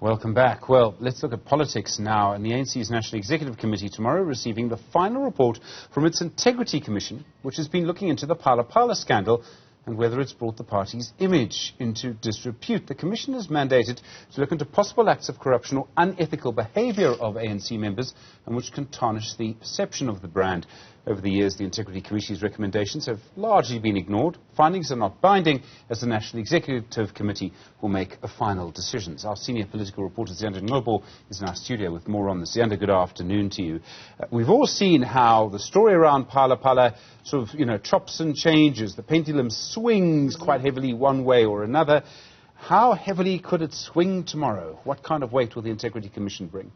Welcome back. Well, let's look at politics now. And the ANC's National Executive Committee tomorrow receiving the final report from its Integrity Commission, which has been looking into the Phala scandal and whether it's brought the party's image into disrepute. The Commission is mandated to look into possible acts of corruption or unethical behaviour of ANC members and which can tarnish the perception of the brand. Over the years, the Integrity Committee's recommendations have largely been ignored. Findings are not binding, as the National Executive Committee will make a final decisions. Our senior political reporter, Ziyanda Ncgobo, is in our studio with more on this. Ziyanda, good afternoon to you. We've all seen how the story around Phala sort of, chops and changes. The pendulum swings quite heavily one way or another. How heavily could it swing tomorrow? What kind of weight will the Integrity Commission bring?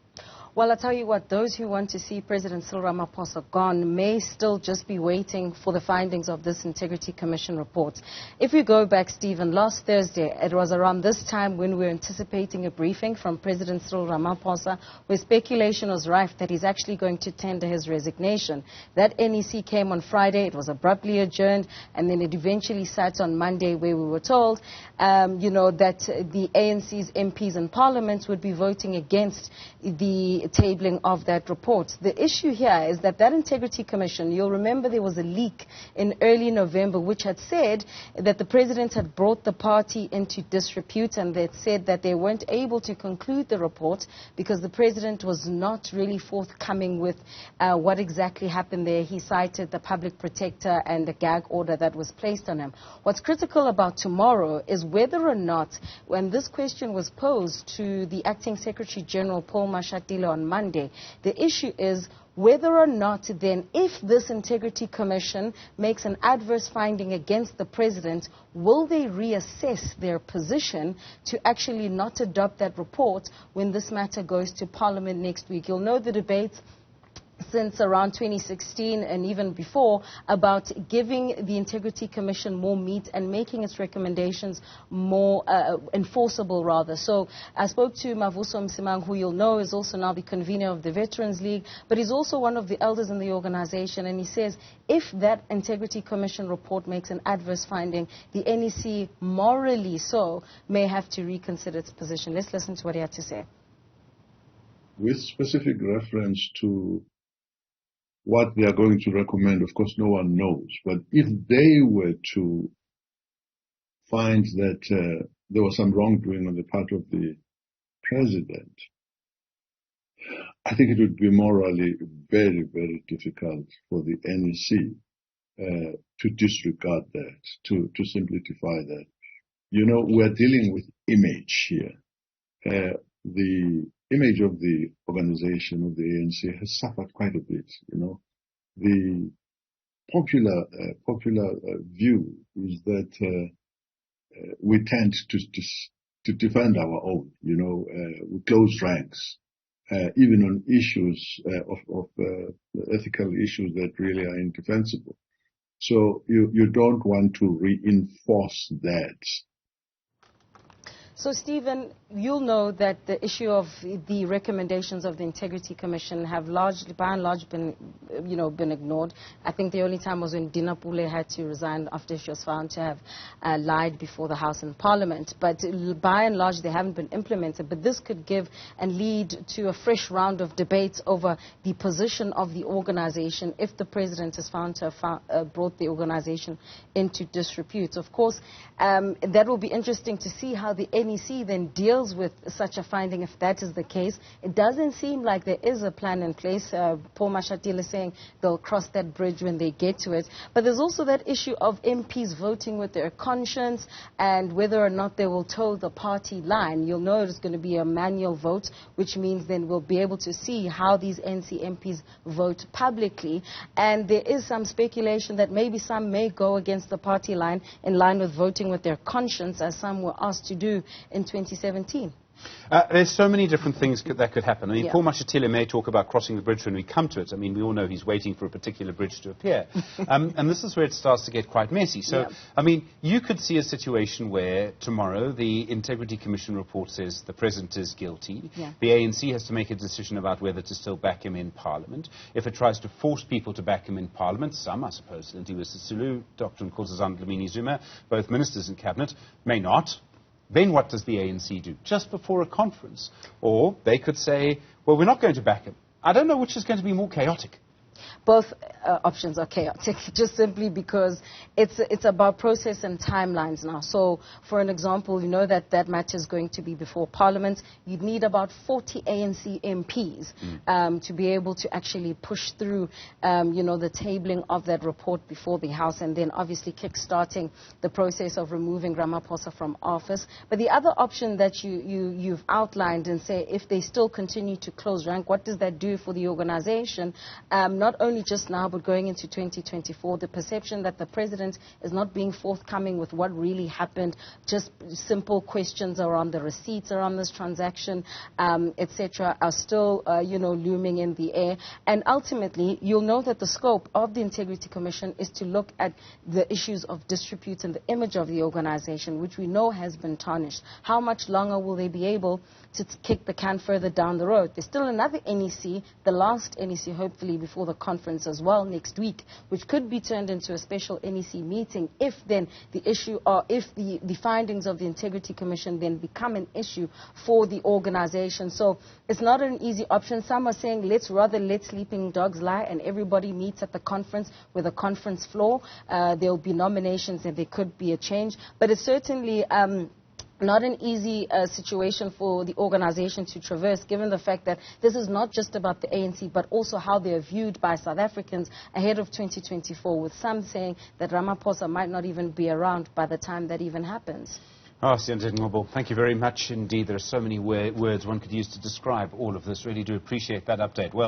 Well, I'll tell you what, those who want to see President Cyril Ramaphosa gone may still just be waiting for the findings of this Integrity Commission report. If we go back, Stephen, last Thursday, it was around this time when we were anticipating a briefing from President Cyril Ramaphosa, where speculation was rife that he's actually going to tender his resignation. That NEC came on Friday, it was abruptly adjourned, and then it eventually sat on Monday, where we were told, that the ANC's MPs in Parliament would be voting against the tabling of that report. The issue here is that Integrity Commission, you'll remember there was a leak in early November which had said that the president had brought the party into disrepute, and they said that they weren't able to conclude the report because the president was not really forthcoming with what exactly happened there. He cited the public protector and the gag order that was placed on him. What's critical about tomorrow is whether or not, when this question was posed to the Acting Secretary General Paul Mashatile on Monday, the issue is whether or not then, if this Integrity Commission makes an adverse finding against the president, will they reassess their position to actually not adopt that report when this matter goes to Parliament next week? You'll know the debates since around 2016 and even before about giving the Integrity Commission more meat and making its recommendations more enforceable, rather. So I spoke to Mavuso Msimang, who you'll know is also now the convener of the Veterans League, but he's also one of the elders in the organization, and he says if that Integrity Commission report makes an adverse finding, the NEC, morally so, may have to reconsider its position. Let's listen to what he had to say. With specific reference to what they are going to recommend, of course, no one knows. But if they were to find that there was some wrongdoing on the part of the president, I think it would be morally very, very difficult for the NEC to disregard that, to simplify that. We're dealing with image here. The image of the organization of the ANC has suffered quite a bit. The popular view is that we tend to defend our own. We close ranks, even on issues of ethical issues that really are indefensible. So you don't want to reinforce that. So, Stephen, you'll know that the issue of the recommendations of the Integrity Commission have largely, by and large, been ignored. I think the only time was when Dina Pule had to resign after she was found to have lied before the House and Parliament. But by and large, they haven't been implemented. But this could give and lead to a fresh round of debates over the position of the organization if the president is found to have brought the organization into disrepute. Of course, that will be interesting to see how the NEC then deals with such a finding if that is the case. It doesn't seem like there is a plan in place. Paul Mashatile is saying they'll cross that bridge when they get to it. But there's also that issue of MPs voting with their conscience and whether or not they will toe the party line. You'll know it's going to be a manual vote, which means then we'll be able to see how these NC MPs vote publicly. And there is some speculation that maybe some may go against the party line in line with voting with their conscience, as some were asked to do in 2017. There's so many different things that could happen. I mean, Paul Mashatile may talk about crossing the bridge when we come to it. I mean, we all know he's waiting for a particular bridge to appear. And this is where it starts to get quite messy. So, I mean, you could see a situation where tomorrow the Integrity Commission report says the president is guilty. The ANC has to make a decision about whether to still back him in Parliament. If it tries to force people to back him in Parliament, some, I suppose, Lindiwe Sisulu, Dr. Nkosazana Dlamini Zuma, both ministers in Cabinet, may not. Then what does the ANC do? Just before a conference. Or they could say, well, we're not going to back him. I don't know which is going to be more chaotic. Both options are chaotic, just simply because it's about process and timelines now. So, for an example, you know that matter is going to be before Parliament. You'd need about 40 ANC MPs to be able to actually push through, the tabling of that report before the House, and then obviously kick-starting the process of removing Ramaphosa from office. But the other option that you've outlined and say, if they still continue to close rank, what does that do for the organization? Not only just now, but going into 2024, the perception that the president is not being forthcoming with what really happened, just simple questions around the receipts around this transaction, etc., are still, looming in the air. And ultimately, you'll know that the scope of the Integrity Commission is to look at the issues of disrepute and the image of the organization, which we know has been tarnished. How much longer will they be able to kick the can further down the road? There's still another NEC, the last NEC, hopefully before the conference as well next week, which could be turned into a special NEC meeting if then the issue, or if the findings of the Integrity Commission then become an issue for the organization. So it's not an easy option. Some are saying let's let sleeping dogs lie and everybody meets at the conference with a conference floor. There'll be nominations and there could be a change, but it's certainly not an easy situation for the organization to traverse, given the fact that this is not just about the ANC, but also how they are viewed by South Africans ahead of 2024, with some saying that Ramaphosa might not even be around by the time that even happens. Ziyanda Ncgobo, thank you very much indeed. There are so many words one could use to describe all of this. Really do appreciate that update. Well.